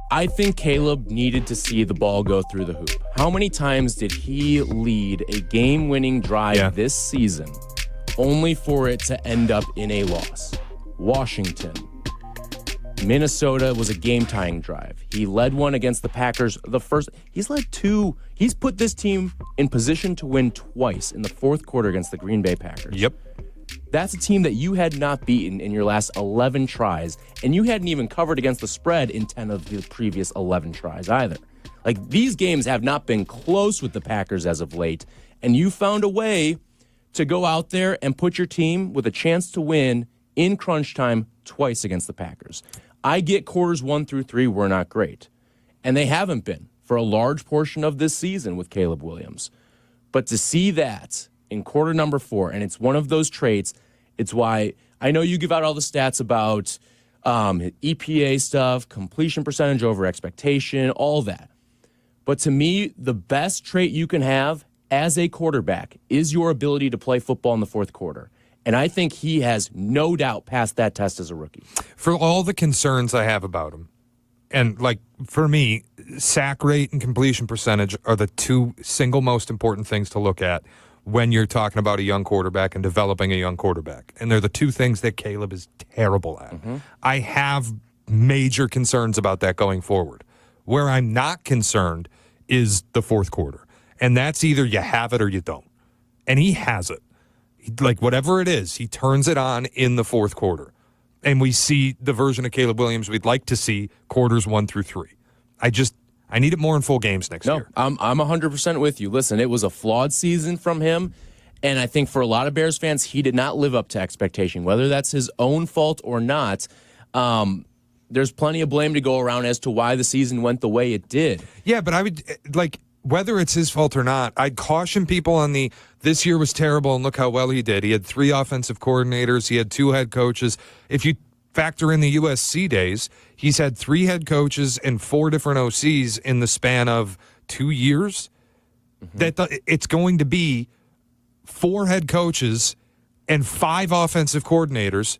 I think Caleb needed to see the ball go through the hoop. How many times did he lead a game-winning drive this season only for it to end up in a loss? Washington. Minnesota was a game-tying drive. He led one against the Packers. He's led two. He's put this team in position to win twice in the fourth quarter against the Green Bay Packers. Yep. That's a team that you had not beaten in your last 11 tries, and you hadn't even covered against the spread in 10 of the previous 11 tries either. Like, these games have not been close with the Packers as of late, and you found a way to go out there and put your team with a chance to win in crunch time twice against the Packers. I get quarters 1 through 3 were not great, and they haven't been for a large portion of this season with Caleb Williams. But to see that in quarter number 4, and it's one of those traits, it's why I know you give out all the stats about EPA stuff, completion percentage over expectation, all that. But to me, the best trait you can have as a quarterback is your ability to play football in the fourth quarter. And I think he has no doubt passed that test as a rookie. For all the concerns I have about him, and like for me, sack rate and completion percentage are the two single most important things to look at when you're talking about a young quarterback and developing a young quarterback. And they're the two things that Caleb is terrible at. Mm-hmm. I have major concerns about that going forward. Where I'm not concerned is the fourth quarter. And that's either you have it or you don't. And he has it. Like, whatever it is, he turns it on in the fourth quarter. And we see the version of Caleb Williams we'd like to see quarters 1 through 3. I need it more in full games next year. I'm 100% with you. Listen, it was a flawed season from him, and I think for a lot of Bears fans, he did not live up to expectation. Whether that's his own fault or not, there's plenty of blame to go around as to why the season went the way it did. Yeah, but I would, like, whether it's his fault or not, I'd caution people on this year was terrible and look how well he did. He had 3 offensive coordinators. He had 2 head coaches. If you factor in the USC days, he's had 3 head coaches and 4 different OCs in the span of 2 years. Mm-hmm. It's going to be 4 head coaches and 5 offensive coordinators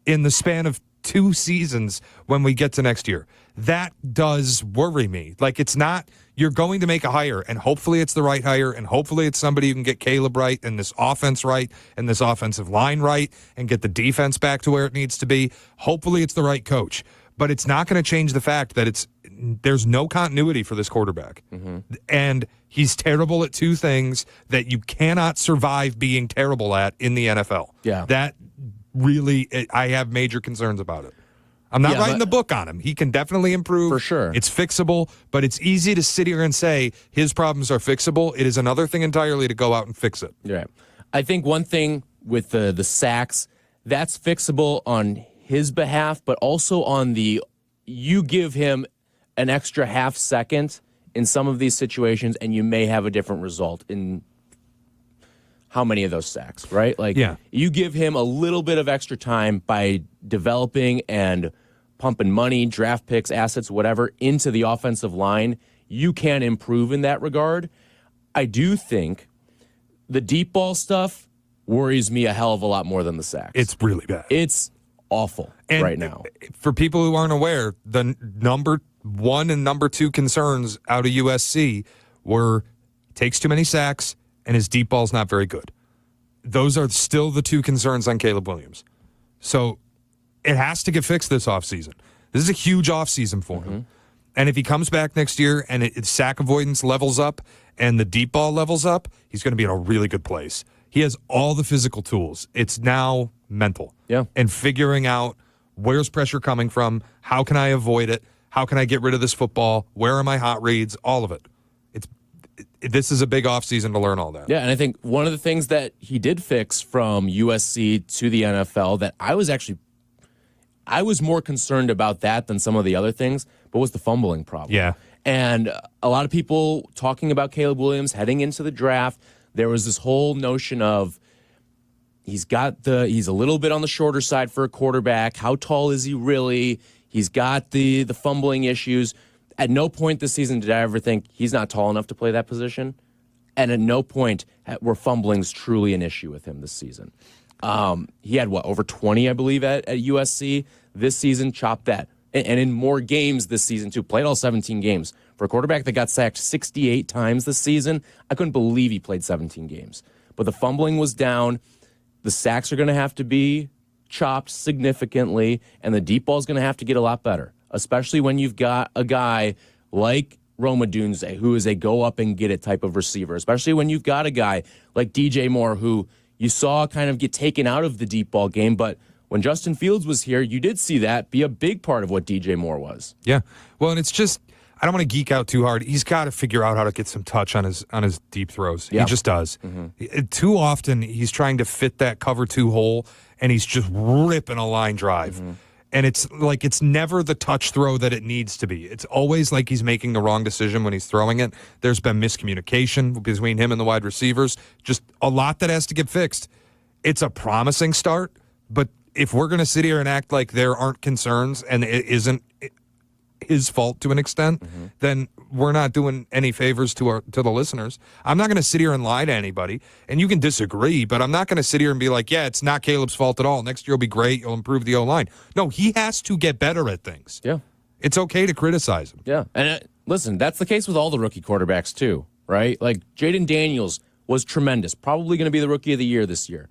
in the span of 2 seasons when we get to next year. That does worry me. Like, it's not, you're going to make a hire, and hopefully it's the right hire, and hopefully it's somebody who can get Caleb right, and this offense right, and this offensive line right, and get the defense back to where it needs to be. Hopefully it's the right coach. But it's not going to change the fact that there's no continuity for this quarterback. Mm-hmm. And he's terrible at 2 things that you cannot survive being terrible at in the NFL. Yeah. That really, I have major concerns about it. I'm not writing the book on him. He can definitely improve. For sure. It's fixable, but it's easy to sit here and say his problems are fixable. It is another thing entirely to go out and fix it. Yeah. I think one thing with the sacks, that's fixable on his behalf, but also on you give him an extra half second in some of these situations, and you may have a different result in how many of those sacks, right? Like, you give him a little bit of extra time by developing and pumping money, draft picks, assets, whatever, into the offensive line, you can improve in that regard. I do think the deep ball stuff worries me a hell of a lot more than the sacks. It's really bad. It's awful right now. For people who aren't aware, the number 1 and number 2 concerns out of USC were takes too many sacks and his deep ball's not very good. Those are still the 2 concerns on Caleb Williams. So it has to get fixed this offseason. This is a huge offseason for him. And if he comes back next year and sack avoidance levels up and the deep ball levels up, he's going to be in a really good place. He has all the physical tools. It's now mental. Yeah. And figuring out where's pressure coming from, how can I avoid it, how can I get rid of this football, where are my hot reads, all of it. This is a big offseason to learn all that. Yeah, and I think one of the things that he did fix from USC to the NFL that I was more concerned about that than some of the other things, but was the fumbling problem. Yeah. And a lot of people talking about Caleb Williams heading into the draft, there was this whole notion of he's a little bit on the shorter side for a quarterback. How tall is he really? He's got the fumbling issues. At no point this season did I ever think he's not tall enough to play that position. And at no point were fumblings truly an issue with him this season. He had, over 20, I believe, at USC. This season, chopped that and in more games this season, too. Played all 17 games. For a quarterback that got sacked 68 times this season, I couldn't believe he played 17 games. But the fumbling was down. The sacks are going to have to be chopped significantly, and the deep ball is going to have to get a lot better, especially when you've got a guy like Roma Dunze, who is a go-up-and-get-it type of receiver, especially when you've got a guy like DJ Moore, who you saw kind of get taken out of the deep ball game, but when Justin Fields was here, you did see that be a big part of what DJ Moore was. Yeah. Well, and it's just, I don't want to geek out too hard. He's got to figure out how to get some touch on his deep throws. Yeah. He just does. Too often, he's trying to fit that cover 2 hole, and he's just ripping a line drive. And it's like it's never the touch throw that it needs to be. It's always like he's making the wrong decision when he's throwing it. There's been miscommunication between him and the wide receivers. Just a lot that has to get fixed. It's a promising start, but if we're going to sit here and act like there aren't concerns and it isn't his fault to an extent, then we're not doing any favors to the listeners. I'm not going to sit here and lie to anybody, and you can disagree, but I'm not going to sit here and be like, yeah, it's not Caleb's fault at all. Next year will be great. You'll improve the O-line. No, he has to get better at things. Yeah. It's okay to criticize him. Yeah. And listen, that's the case with all the rookie quarterbacks too, right? Like Jaden Daniels was tremendous, probably going to be the rookie of the year this year.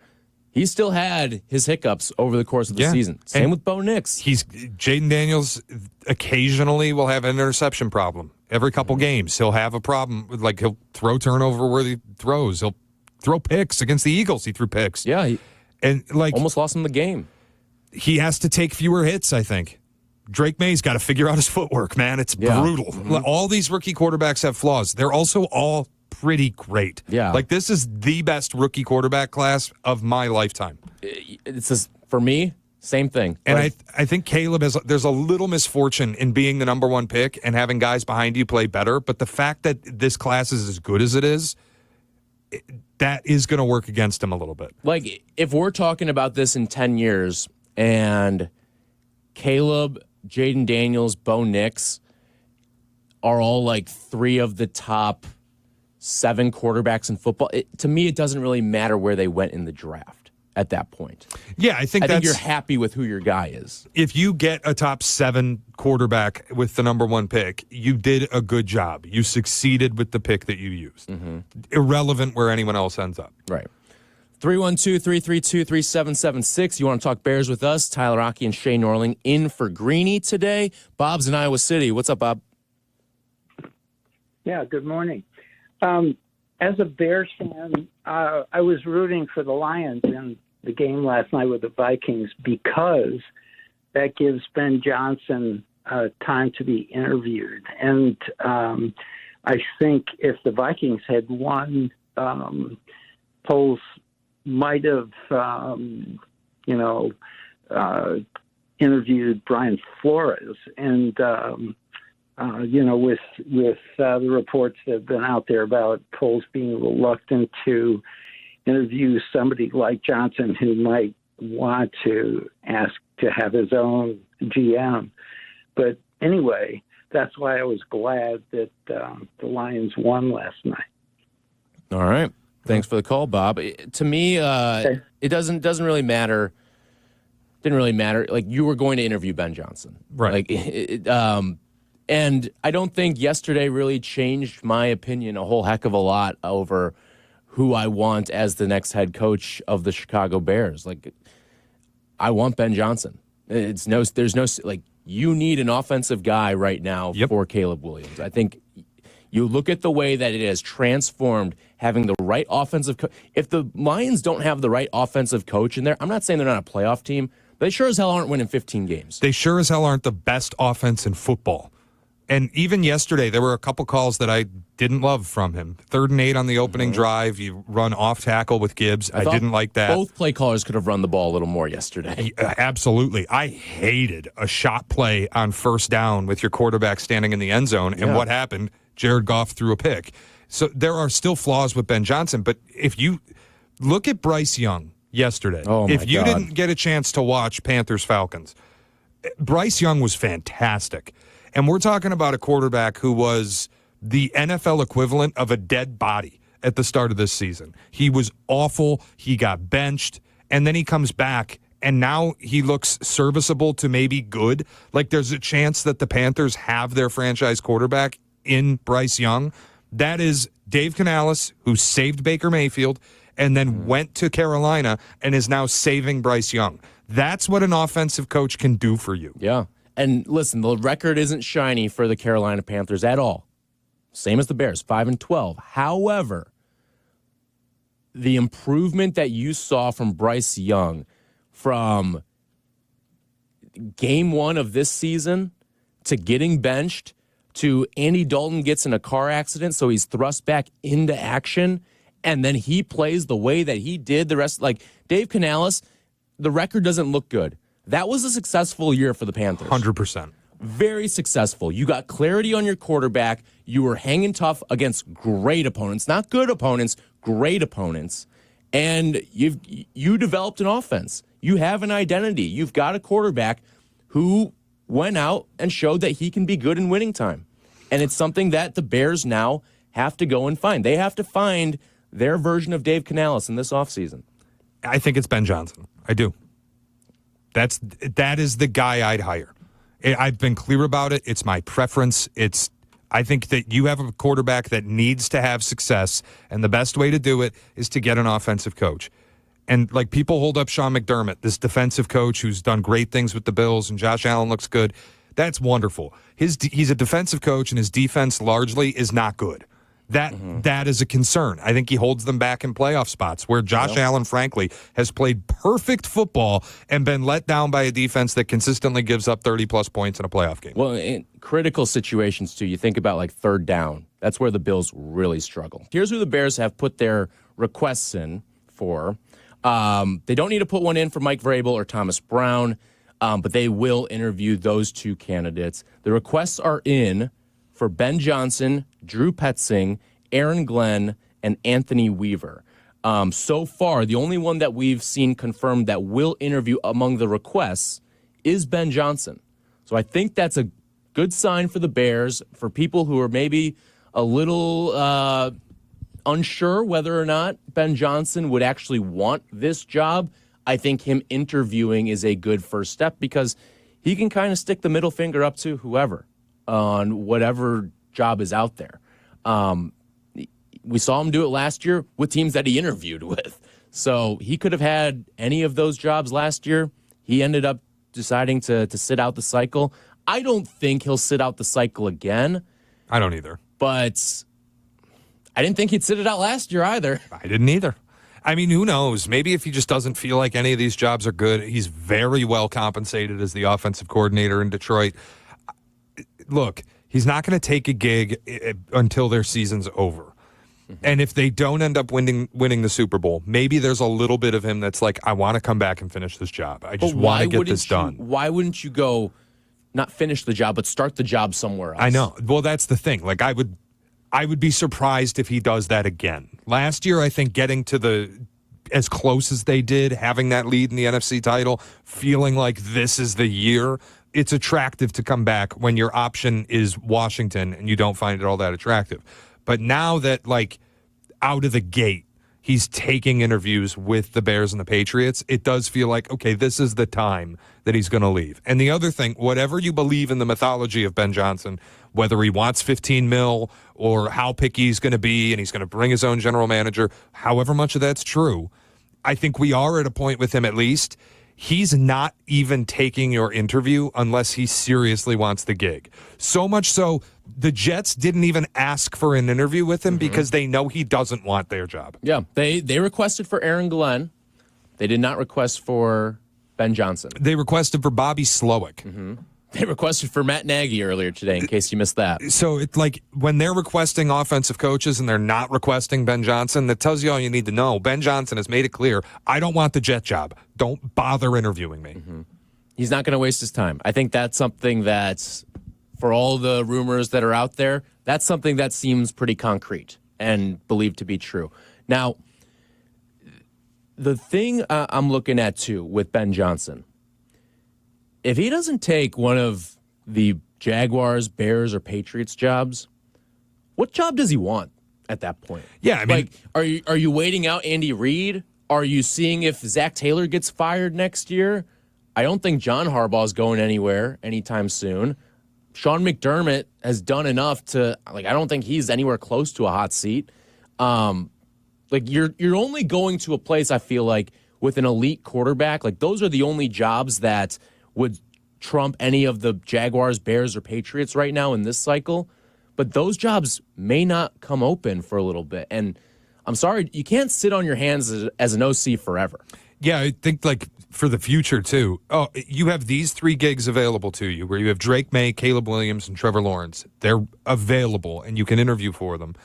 He still had his hiccups over the course of the season. Same with Bo Nix. Jaden Daniels occasionally will have an interception problem. Every couple games, he'll have a problem. Like he'll throw turnover where he throws. He'll throw picks against the Eagles. He threw picks. Yeah, and like almost lost him the game. He has to take fewer hits, I think. Drake May's got to figure out his footwork, man. It's brutal. All these rookie quarterbacks have flaws. They're also all pretty great. Yeah. Like this is the best rookie quarterback class of my lifetime. It's just, for me, same thing. And I think Caleb there's a little misfortune in being the number 1 pick and having guys behind you play better. But the fact that this class is as good as it is, that is going to work against him a little bit. Like if we're talking about this in 10 years and Caleb, Jaden Daniels, Bo Nix are all like 3 of the top 7 quarterbacks in football, to me, it doesn't really matter where they went in the draft at that point. Yeah, I think you're happy with who your guy is. If you get a top 7 quarterback with the number 1 pick, you did a good job. You succeeded with the pick that you used. Irrelevant where anyone else ends up. Right. 312-332-3776. You want to talk Bears with us? Tyler Rocky and Shea Norling in for Greeny today. Bob's in Iowa City. What's up, Bob? Yeah, good morning. As a Bears fan, I was rooting for the Lions in the game last night with the Vikings because that gives Ben Johnson time to be interviewed. And I think if the Vikings had won, polls might have, interviewed Brian Flores. And with the reports that have been out there about polls being reluctant to interview somebody like Johnson who might want to ask to have his own GM. But anyway, that's why I was glad that the Lions won last night. All right. Thanks for the call, Bob. To me, it doesn't really matter. Didn't really matter. Like you were going to interview Ben Johnson, right? Like and I don't think yesterday really changed my opinion a whole heck of a lot over who I want as the next head coach of the Chicago Bears. Like, I want Ben Johnson. There's no, like, you need an offensive guy right now for Caleb Williams. I think you look at the way that it has transformed having the right offensive coach. If the Lions don't have the right offensive coach in there, I'm not saying they're not a playoff team, but they sure as hell aren't winning 15 games. They sure as hell aren't the best offense in football. And even yesterday, there were a couple calls that I didn't love from him. 3rd and 8 on the opening drive. You run off tackle with Gibbs. I didn't like that. Both play callers could have run the ball a little more yesterday. Absolutely. I hated a shot play on 1st down with your quarterback standing in the end zone. And what happened? Jared Goff threw a pick. So there are still flaws with Ben Johnson. But if you look at Bryce Young yesterday, if you didn't get a chance to watch Panthers-Falcons, Bryce Young was fantastic. And we're talking about a quarterback who was the NFL equivalent of a dead body at the start of this season. He was awful. He got benched. And then he comes back and now he looks serviceable to maybe good. Like there's a chance that the Panthers have their franchise quarterback in Bryce Young. That is Dave Canales, who saved Baker Mayfield and then went to Carolina and is now saving Bryce Young. That's what an offensive coach can do for you. Yeah. And listen, the record isn't shiny for the Carolina Panthers at all. Same as the Bears, 5-12. However, the improvement that you saw from Bryce Young from game 1 of this season to getting benched to Andy Dalton gets in a car accident, so he's thrust back into action, and then he plays the way that he did the rest. Like Dave Canales, the record doesn't look good. That was a successful year for the Panthers. 100%. Very successful. You got clarity on your quarterback. You were hanging tough against great opponents, not good opponents, great opponents. And you developed an offense. You have an identity. You've got a quarterback who went out and showed that he can be good in winning time. And it's something that the Bears now have to go and find. They have to find their version of Dave Canales in this offseason. I think it's Ben Johnson. I do. That is the guy I'd hire. I've been clear about it. It's my preference. I think that you have a quarterback that needs to have success, and the best way to do it is to get an offensive coach. And like people hold up Sean McDermott, this defensive coach who's done great things with the Bills, and Josh Allen looks good. That's wonderful. He's a defensive coach, and his defense largely is not good. That is a concern. I think he holds them back in playoff spots where Josh Allen, frankly, has played perfect football and been let down by a defense that consistently gives up 30-plus points in a playoff game. Well, in critical situations, too, you think about like third down. That's where the Bills really struggle. Here's who the Bears have put their requests in for. They don't need to put one in for Mike Vrabel or Thomas Brown, but they will interview those two candidates. The requests are in for Ben Johnson, Drew Petzing, Aaron Glenn, and Anthony Weaver. So far, the only one that we've seen confirmed that will interview among the requests is Ben Johnson. So I think that's a good sign for the Bears, for people who are maybe a little unsure whether or not Ben Johnson would actually want this job. I think him interviewing is a good first step because he can kind of stick the middle finger up to whoever on whatever job is out there. We saw him do it last year with teams that he interviewed with. So he could have had any of those jobs last year. He ended up deciding to sit out the cycle. I don't think he'll sit out the cycle again. I don't either. But I didn't think he'd sit it out last year either. I didn't either. I mean, who knows? Maybe if he just doesn't feel like any of these jobs are good. He's very well compensated as the offensive coordinator in Detroit. Look, he's not going to take a gig until their season's over. And if they don't end up winning the Super Bowl, maybe there's a little bit of him that's like, I want to come back and finish this job. I just want to get this done. Why wouldn't you go not finish the job, but start the job somewhere else? I know. Well, that's the thing. Like, I would be surprised if he does that again. Last year, I think getting to as close as they did, having that lead in the NFC title, feeling like this is the year, it's attractive to come back when your option is Washington and you don't find it all that attractive. But now that, like, out of the gate, he's taking interviews with the Bears and the Patriots, it does feel like, okay, this is the time that he's going to leave. And the other thing, whatever you believe in the mythology of Ben Johnson, whether he wants $15 million or how picky he's going to be and he's going to bring his own general manager, however much of that's true, I think we are at a point with him at least. He's not even taking your interview unless he seriously wants the gig. So much so, the Jets didn't even ask for an interview with him because they know he doesn't want their job. Yeah, they requested for Aaron Glenn. They did not request for Ben Johnson. They requested for Bobby Slowick. They requested for Matt Nagy earlier today, in case you missed that. So it's like when they're requesting offensive coaches and they're not requesting Ben Johnson, that tells you all you need to know. Ben Johnson has made it clear, I don't want the Jet job. Don't bother interviewing me. He's not going to waste his time. I think that's something that's, for all the rumors that are out there, that's something that seems pretty concrete and believed to be true. Now, the thing I'm looking at, too, with Ben Johnson, if he doesn't take one of the Jaguars, Bears, or Patriots jobs, what job does he want at that point? Yeah, I mean, like, are you waiting out Andy Reid? Are you seeing if Zach Taylor gets fired next year? I don't think John Harbaugh is going anywhere anytime soon. Sean McDermott has done enough to, I don't think he's anywhere close to a hot seat. You're only going to a place, I feel like, with an elite quarterback. Like, those are the only jobs that would trump any of the Jaguars, Bears, or Patriots right now in this cycle. But those jobs may not come open for a little bit. And I'm sorry, you can't sit on your hands as an OC forever. Yeah, I think, for the future, too. Oh, you have these 3 gigs available to you, where you have Drake May, Caleb Williams, and Trevor Lawrence. They're available, and you can interview for them,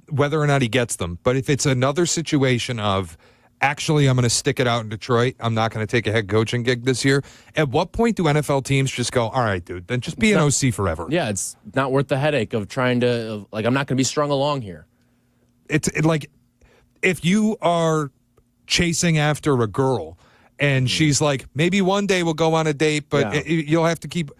whether or not he gets them. But if it's another situation of, actually, I'm going to stick it out in Detroit, I'm not going to take a head coaching gig this year, at what point do NFL teams just go, all right, dude, then just be an OC forever? Yeah, it's not worth the headache of trying to, I'm not going to be strung along here. If you are chasing after a girl and she's like, maybe one day we'll go on a date, but you'll have to keep,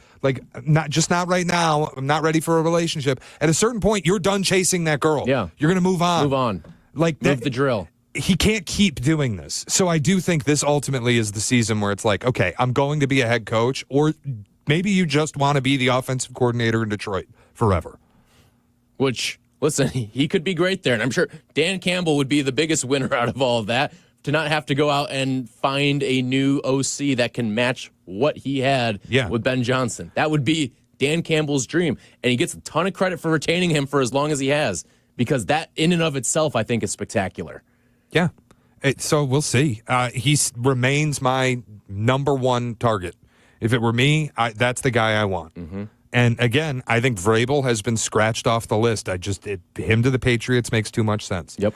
not right now. I'm not ready for a relationship. At a certain point, you're done chasing that girl. Yeah. You're going to move on. Move on. Move the drill. He can't keep doing this. So I do think this ultimately is the season where it's like, okay, I'm going to be a head coach, or maybe you just want to be the offensive coordinator in Detroit forever. Which, listen, he could be great there. And I'm sure Dan Campbell would be the biggest winner out of all of that, to not have to go out and find a new OC that can match what he had with Ben Johnson. That would be Dan Campbell's dream. And he gets a ton of credit for retaining him for as long as he has, because that in and of itself, I think, is spectacular. Yeah. So we'll see. He remains my number 1 target. If it were me, that's the guy I want. Mm-hmm. And again, I think Vrabel has been scratched off the list. Him to the Patriots makes too much sense. Yep.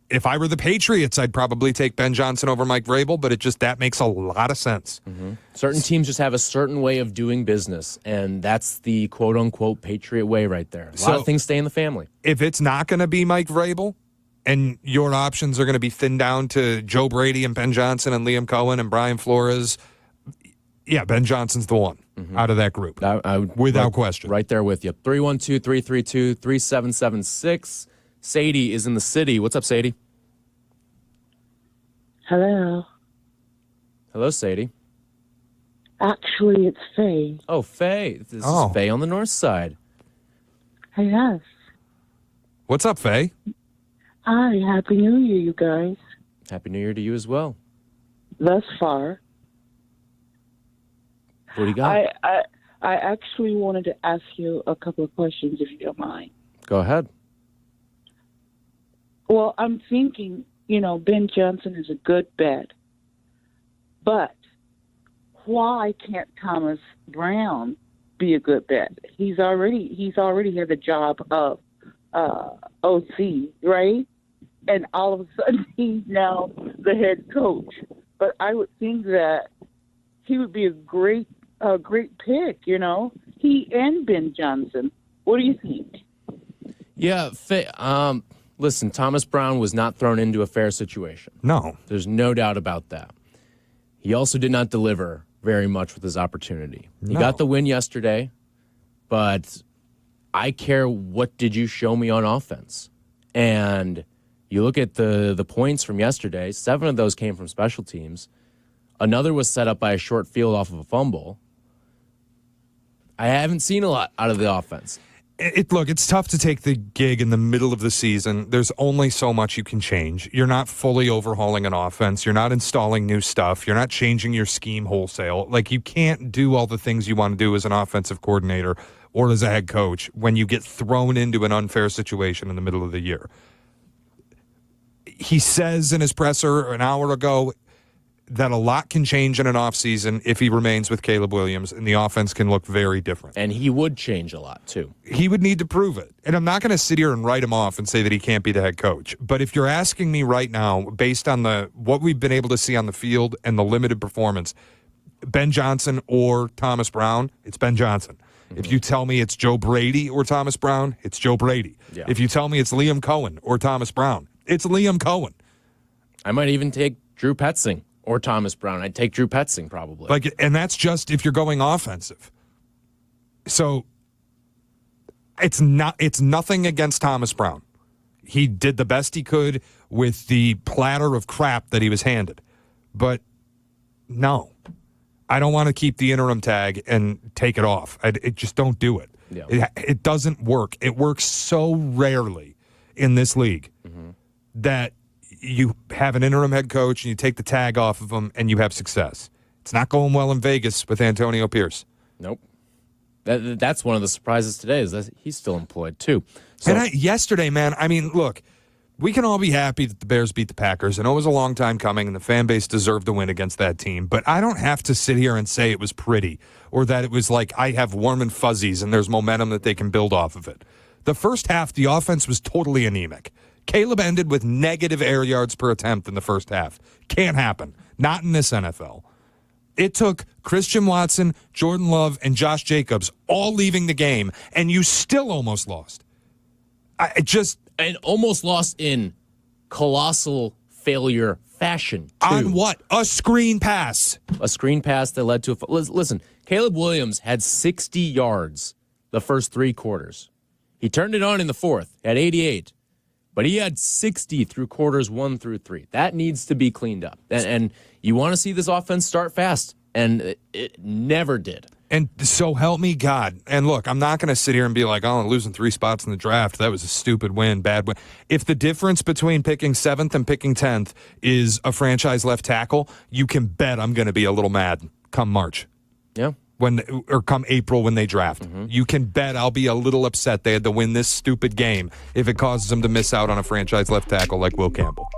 If I were the Patriots, I'd probably take Ben Johnson over Mike Vrabel, but that makes a lot of sense. Mm-hmm. Certain teams just have a certain way of doing business, and that's the quote-unquote Patriot way right there. A lot of things stay in the family. If it's not going to be Mike Vrabel, and your options are going to be thinned down to Joe Brady and Ben Johnson and Liam Cohen and Brian Flores, Ben Johnson's the one out of that group, without question. Right there with you. 312-332-3776. Sadie is in the city. What's up, Sadie? Hello. Hello, Sadie. Actually, it's Faye. Oh, Faye. This is Faye on the north side. Yes. What's up, Faye? Hi, Happy New Year, you guys. Happy New Year to you as well. Thus far. What do you got? I actually wanted to ask you a couple of questions, if you don't mind. Go ahead. Well, I'm thinking, Ben Johnson is a good bet. But why can't Thomas Brown be a good bet? He's already had the job of OC, right? And all of a sudden he's now the head coach. But I would think that he would be a great pick, he and Ben Johnson. What do you think? Yeah, listen, Thomas Brown was not thrown into a fair situation. No. There's no doubt about that. He also did not deliver very much with his opportunity. He got the win yesterday, but I care what did you show me on offense. And you look at the points from yesterday, 7 of those came from special teams. Another was set up by a short field off of a fumble. I haven't seen a lot out of the offense. Look, it's tough to take the gig in the middle of the season. There's only so much you can change. You're not fully overhauling an offense. You're not installing new stuff. You're not changing your scheme wholesale. You can't do all the things you want to do as an offensive coordinator or as a head coach when you get thrown into an unfair situation in the middle of the year. He says in his presser an hour ago that a lot can change in an offseason if he remains with Caleb Williams, and the offense can look very different. And he would change a lot, too. He would need to prove it. And I'm not going to sit here and write him off and say that he can't be the head coach. But if you're asking me right now, based on what we've been able to see on the field and the limited performance, Ben Johnson or Thomas Brown, it's Ben Johnson. Mm-hmm. If you tell me it's Joe Brady or Thomas Brown, it's Joe Brady. Yeah. If you tell me it's Liam Cohen or Thomas Brown, it's Liam Cohen. I might even take Drew Petzing or Thomas Brown. I'd take Drew Petzing probably. And that's just if you're going offensive. So it's nothing against Thomas Brown. he did the best he could with the platter of crap that he was handed. But no, I don't want to keep the interim tag and take it off. It just don't do it. Yeah. It doesn't work. It works so rarely in this league that you have an interim head coach and you take the tag off of him and you have success. It's not going well in Vegas with Antonio Pierce. Nope. That's one of the surprises today is that he's still employed too. So, And yesterday, man, I mean, look, we can all be happy that the Bears beat the Packers. I know it was a long time coming, and the fan base deserved to win against that team. But I don't have to sit here and say it was pretty or that it was like I have warm and fuzzies and there's momentum that they can build off of it. The first half, the offense was totally anemic. Caleb ended with negative air yards per attempt in the first half. Can't happen. Not in this NFL. It took Christian Watson, Jordan Love, and Josh Jacobs all leaving the game, and you still almost lost. And almost lost in colossal failure fashion, too. On what? A screen pass. A screen pass that led to listen, Caleb Williams had 60 yards the first 3 quarters. He turned it on in the fourth at 88, but he had 60 through quarters 1 through 3. That needs to be cleaned up. And you want to see this offense start fast, and it never did. And so help me God. And look, I'm not going to sit here and be like, oh, losing 3 spots in the draft, that was a stupid win, bad win. If the difference between picking 7th and picking 10th is a franchise left tackle, you can bet I'm going to be a little mad come March. Yeah. Or come April when they draft. You can bet I'll be a little upset they had to win this stupid game if it causes them to miss out on a franchise left tackle like Will Campbell.